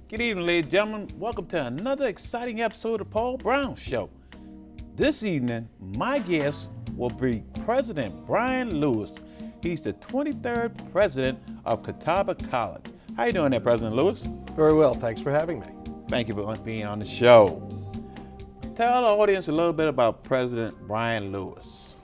Good evening, ladies and gentlemen. Welcome to another exciting episode of Paul Brown Show. This evening, my guest will be President Brien Lewis. He's the 23rd president of Catawba College. How you doing there, President Lewis? Very well, thanks for having me. Thank you for being on the show. Tell the audience a little bit about President Brien Lewis.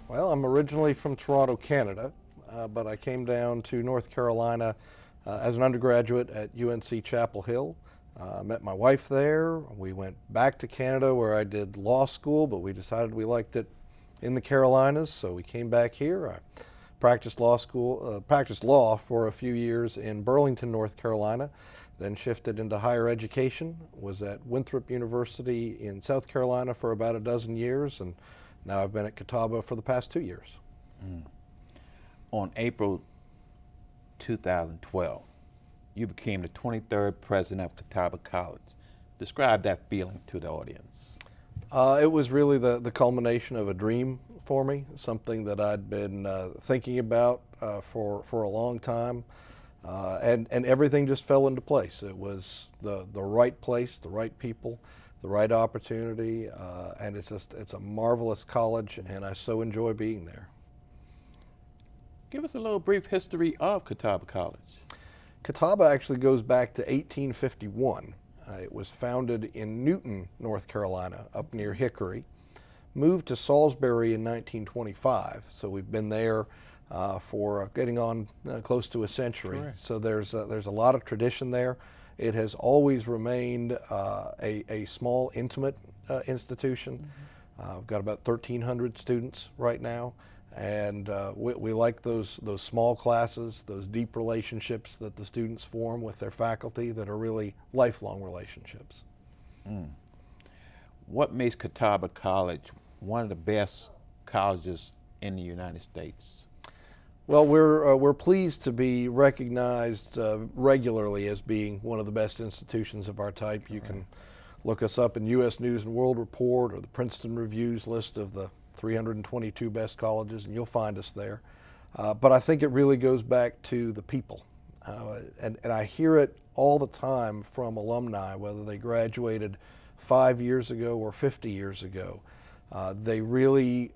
Well, I'm originally from Toronto, Canada, but I came down to North Carolina as an undergraduate at UNC Chapel Hill. Met my wife there. We went back to Canada where I did law school, but we decided we liked it in the Carolinas, so we came back here. I practiced law for a few years in Burlington, North Carolina, then shifted into higher education, was at Winthrop University in South Carolina for about a dozen years, and now I've been at Catawba for the past 2 years. On April 2012, you became the 23rd president of Catawba College. Describe that feeling to the audience. It was really the culmination of a dream for me, something that I'd been thinking about for a long time, and everything just fell into place. It was the right place, the right people, the right opportunity, and it's a marvelous college, and I so enjoy being there. Give us a little brief history of Catawba College. Catawba actually goes back to 1851. It was founded in Newton, North Carolina, up near Mccrory. Moved to Salisbury in 1925, so we've been there for getting on close to a century. Correct. So there's a lot of tradition there. It has always remained a small, intimate institution. We've got about 1,300 students right now. And we like those small classes, those deep relationships that the students form with their faculty that are really lifelong relationships. What makes Catawba College one of the best colleges in the United States? Well, we're pleased to be recognized regularly as being one of the best institutions of our type. You can look us up in U.S. News and World Report or the Princeton Review's list of the 322 best colleges, and you'll find us there. But I think it really goes back to the people. And I hear it all the time from alumni, whether they graduated 5 years ago or 50 years ago. They really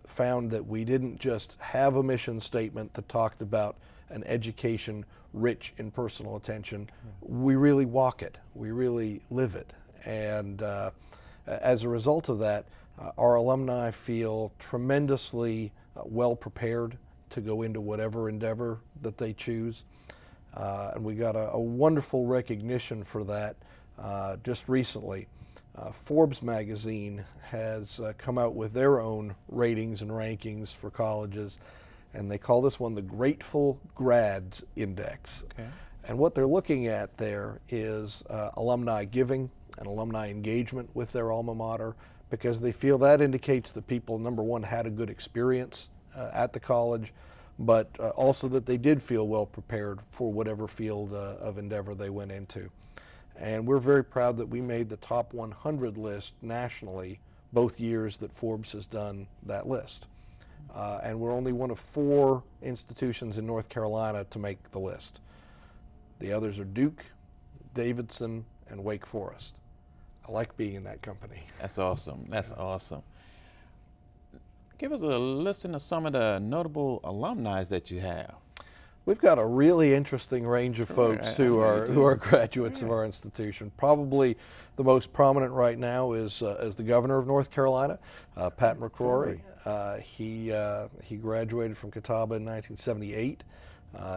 found that we didn't just have a mission statement that talked about an education rich in personal attention. We really walk it. We really live it. And as a result of that, our alumni feel tremendously well prepared to go into whatever endeavor that they choose. And we got a wonderful recognition for that just recently. Forbes magazine has come out with their own ratings and rankings for colleges, and they call this one the Grateful Grads Index. Okay. And what they're looking at there is alumni giving and alumni engagement with their alma mater, because they feel that indicates that people, number one, had a good experience at the college, but also that they did feel well prepared for whatever field of endeavor they went into. And we're very proud that we made the top 100 list nationally both years that Forbes has done that list. And we're only one of 4 institutions in North Carolina to make the list. The others are Duke, Davidson, and Wake Forest. I like being in that company. That's awesome. That's awesome. Give us a listen of some of the notable alumni that you have. We've got a really interesting range of folks who are graduates of our institution. Probably the most prominent right now is the governor of North Carolina, Pat Mccrory. He graduated from Catawba in 1978.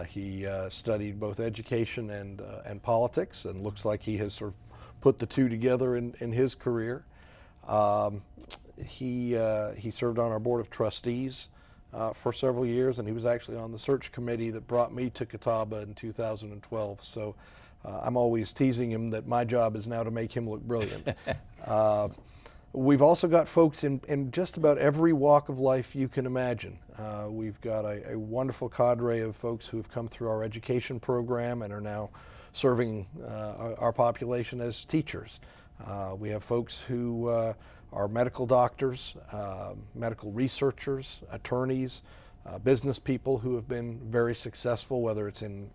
He studied both education and politics, and looks like he has sort of put the two together in his career. He served on our board of trustees for several years, and he was actually on the search committee that brought me to Catawba in 2012. So I'm always teasing him that my job is now to make him look brilliant. We've also got folks in just about every walk of life you can imagine. We've got a wonderful cadre of folks who have come through our education program and are now serving our population as teachers. We have folks who are medical doctors, medical researchers, attorneys, business people who have been very successful, whether it's in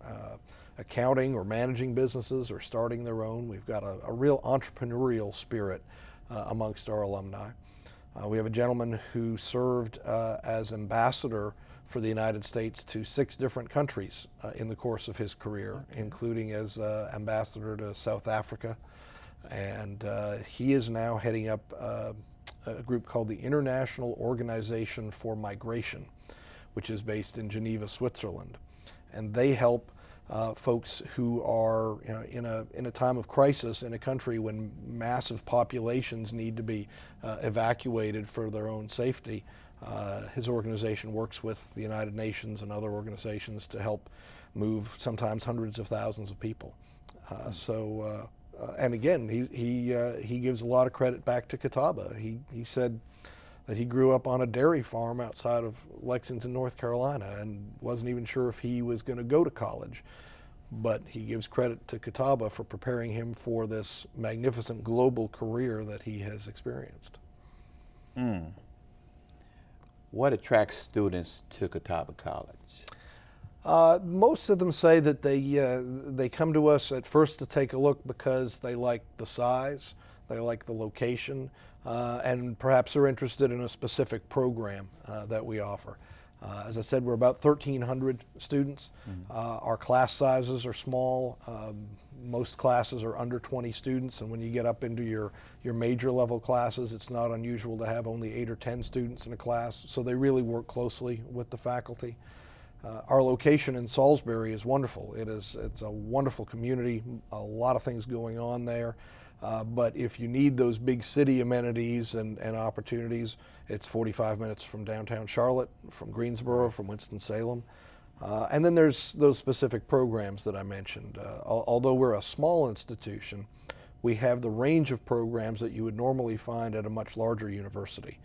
accounting or managing businesses or starting their own. We've got a real entrepreneurial spirit amongst our alumni. We have a gentleman who served as ambassador for the United States to 6 different countries in the course of his career, including as ambassador to South Africa. And he is now heading up a group called the International Organization for Migration, which is based in Geneva, Switzerland. And they help folks who are in a time of crisis in a country when massive populations need to be evacuated for their own safety. His organization works with the United Nations and other organizations to help move sometimes hundreds of thousands of people. And again, he gives a lot of credit back to Catawba. He said that he grew up on a dairy farm outside of Lexington, North Carolina, and wasn't even sure if he was going to go to college. But he gives credit to Catawba for preparing him for this magnificent global career that he has experienced. What attracts students to Catawba College? Most of them say that they come to us at first to take a look because they like the size, they like the location, and perhaps they're interested in a specific program that we offer. As I said, we're about 1,300 students. Our class sizes are small. Most classes are under 20 students, and when you get up into your major level classes, it's not unusual to have only 8 or 10 students in a class, so they really work closely with the faculty. Our location in Salisbury is wonderful. It's a wonderful community, a lot of things going on there. But if you need those big city amenities and opportunities, it's 45 minutes from downtown Charlotte, from Greensboro, from Winston-Salem. And then there's those specific programs that I mentioned. Although we're a small institution, we have the range of programs that you would normally find at a much larger university.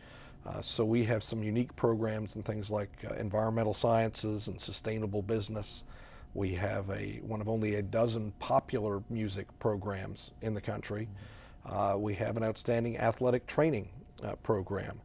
So we have some unique programs in things like environmental sciences and sustainable business. We have one of only a dozen popular music programs in the country. We have an outstanding athletic training program,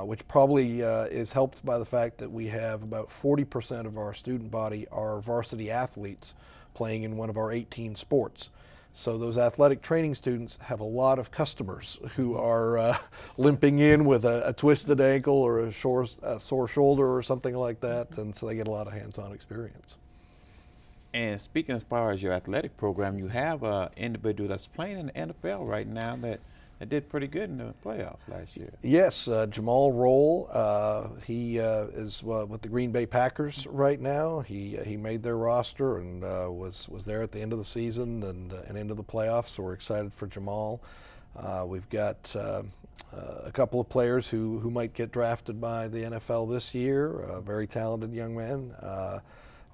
which probably is helped by the fact that we have about 40% of our student body are varsity athletes playing in one of our 18 sports. So those athletic training students have a lot of customers who are limping in with a twisted ankle or a sore shoulder or something like that, and so they get a lot of hands-on experience. And speaking as far as your athletic program, you have an individual that's playing in the NFL right now that did pretty good in the playoffs last year. Yes, Jamal Roll. He is with the Green Bay Packers right now. He made their roster and was there at the end of the season and into the playoffs. So we're excited for Jamal. We've got a couple of players who might get drafted by the NFL this year. Very talented young men.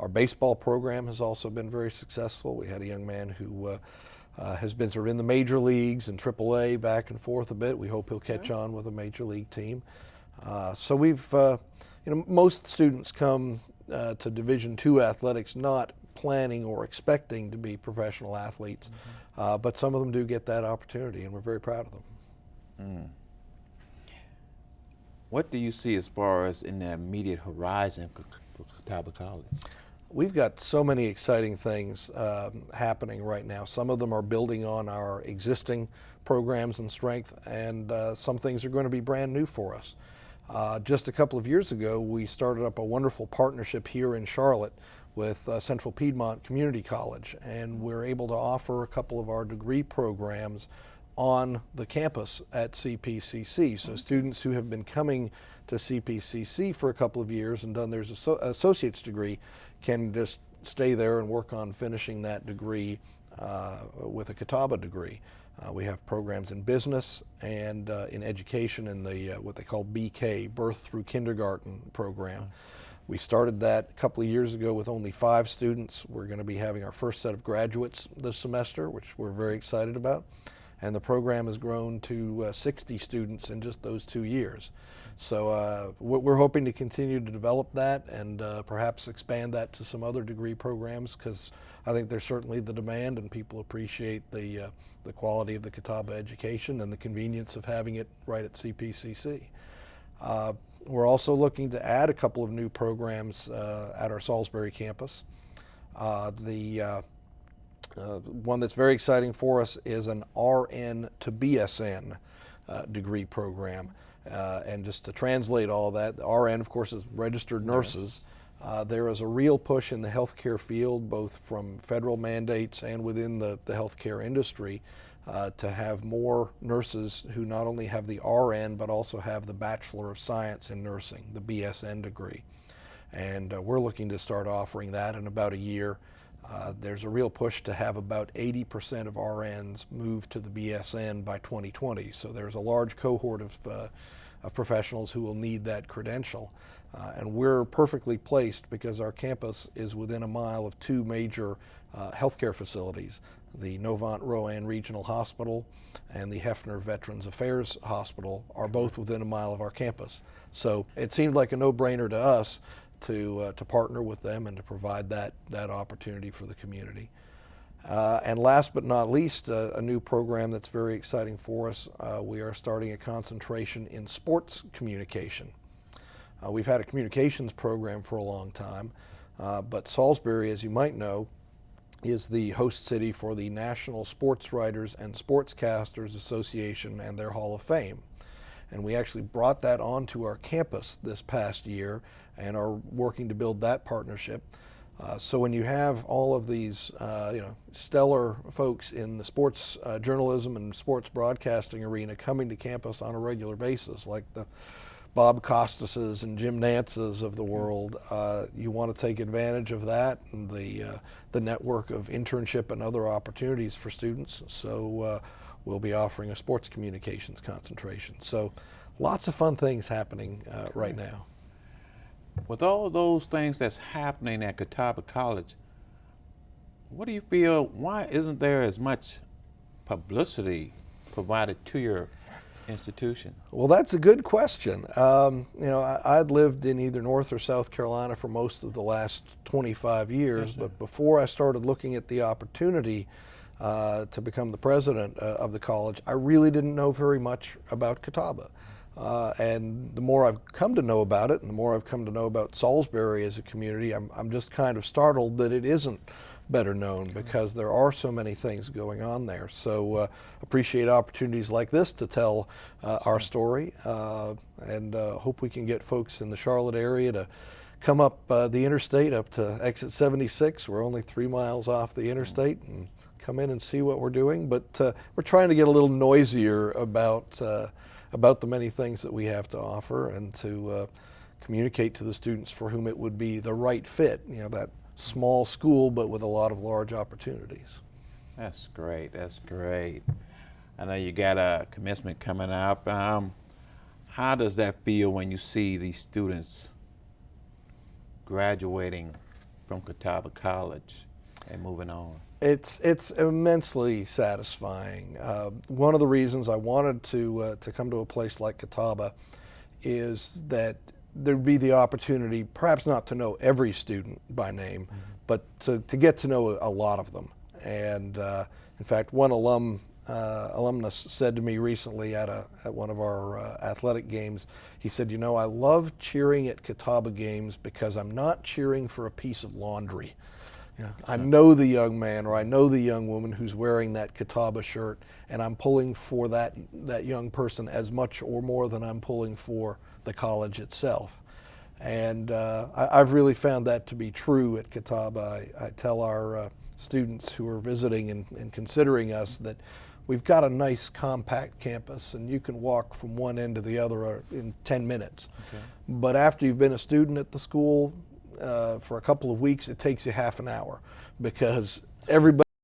Our baseball program has also been very successful. We had a young man who has been sort of in the major leagues and AAA back and forth a bit. We hope he'll catch on with a major league team. So we've, most students come to Division II athletics not planning or expecting to be professional athletes, but some of them do get that opportunity, and we're very proud of them. What do you see as far as in the immediate horizon for Catawba College? We've got so many exciting things happening right now. Some of them are building on our existing programs and strength, and some things are going to be brand new for us. Just a couple of years ago, we started up a wonderful partnership here in Charlotte with Central Piedmont Community College, and we're able to offer a couple of our degree programs on the campus at CPCC. So students who have been coming to CPCC for a couple of years and done their associate's degree can just stay there and work on finishing that degree with a Catawba degree. We have programs in business and in education in the what they call BK, Birth Through Kindergarten program. We started that a couple of years ago with only 5 students. We're going to be having our first set of graduates this semester, which we're very excited about. And the program has grown to 60 students in just those 2 years. So we're hoping to continue to develop that and perhaps expand that to some other degree programs, because I think there's certainly the demand and people appreciate the quality of the Catawba education and the convenience of having it right at CPCC. We're also looking to add a couple of new programs at our Salisbury campus. One that's very exciting for us is an RN to BSN degree program. And just to translate all that, the RN, of course, is registered nurses. There is a real push in the healthcare field, both from federal mandates and within the healthcare industry, to have more nurses who not only have the RN, but also have the Bachelor of Science in Nursing, the BSN degree. And we're looking to start offering that in about a year. There's a real push to have about 80% of RNs move to the BSN by 2020. So there's a large cohort of professionals who will need that credential. And we're perfectly placed because our campus is within a mile of 2 major healthcare facilities. The Novant Rowan Regional Hospital and the Hefner Veterans Affairs Hospital are both within a mile of our campus. So it seemed like a no-brainer to us to partner with them and to provide that opportunity for the community. And last but not least, a new program that's very exciting for us. We are starting a concentration in sports communication. We've had a communications program for a long time, but Salisbury, as you might know, is the host city for the National Sports Writers and Sportscasters Association and their Hall of Fame. And we actually brought that onto our campus this past year and are working to build that partnership. So when you have all of these stellar folks in the sports journalism and sports broadcasting arena coming to campus on a regular basis, like the Bob Costases and Jim Nances of the world, you want to take advantage of that and the network of internship and other opportunities for students. So we'll be offering a sports communications concentration. So lots of fun things happening right now. With all those things that's happening at Catawba College, what do you feel, why isn't there as much publicity provided to your institution? Well, that's a good question. I'd lived in either North or South Carolina for most of the last 25 years, Yes, but before I started looking at the opportunity to become the president of the college, I really didn't know very much about Catawba. And the more I've come to know about it and the more I've come to know about Salisbury as a community, I'm just kind of startled that it isn't better known, because there are so many things going on there. So appreciate opportunities like this to tell our story, and hope we can get folks in the Charlotte area to come up the interstate up to exit 76. We're only 3 miles off the interstate, and come in and see what we're doing. But we're trying to get a little noisier about the many things that we have to offer, and to communicate to the students for whom it would be the right fit, that small school but with a lot of large opportunities. That's great, that's great. I know you got a commencement coming up. How does that feel when you see these students graduating from Catawba College and moving on? It's immensely satisfying. One of the reasons I wanted to come to a place like Catawba is that there'd be the opportunity, perhaps not to know every student by name, but to get to know a lot of them. And in fact, one alumnus said to me recently at one of our athletic games, he said, I love cheering at Catawba games because I'm not cheering for a piece of laundry. I know the young man or I know the young woman who's wearing that Catawba shirt, and I'm pulling for that young person as much or more than I'm pulling for the college itself. And I've really found that to be true at Catawba. I tell our students who are visiting and considering us that we've got a nice compact campus, and you can walk from one end to the other in 10 minutes. Okay. But after you've been a student at the school for a couple of weeks, it takes you half an hour, because everybody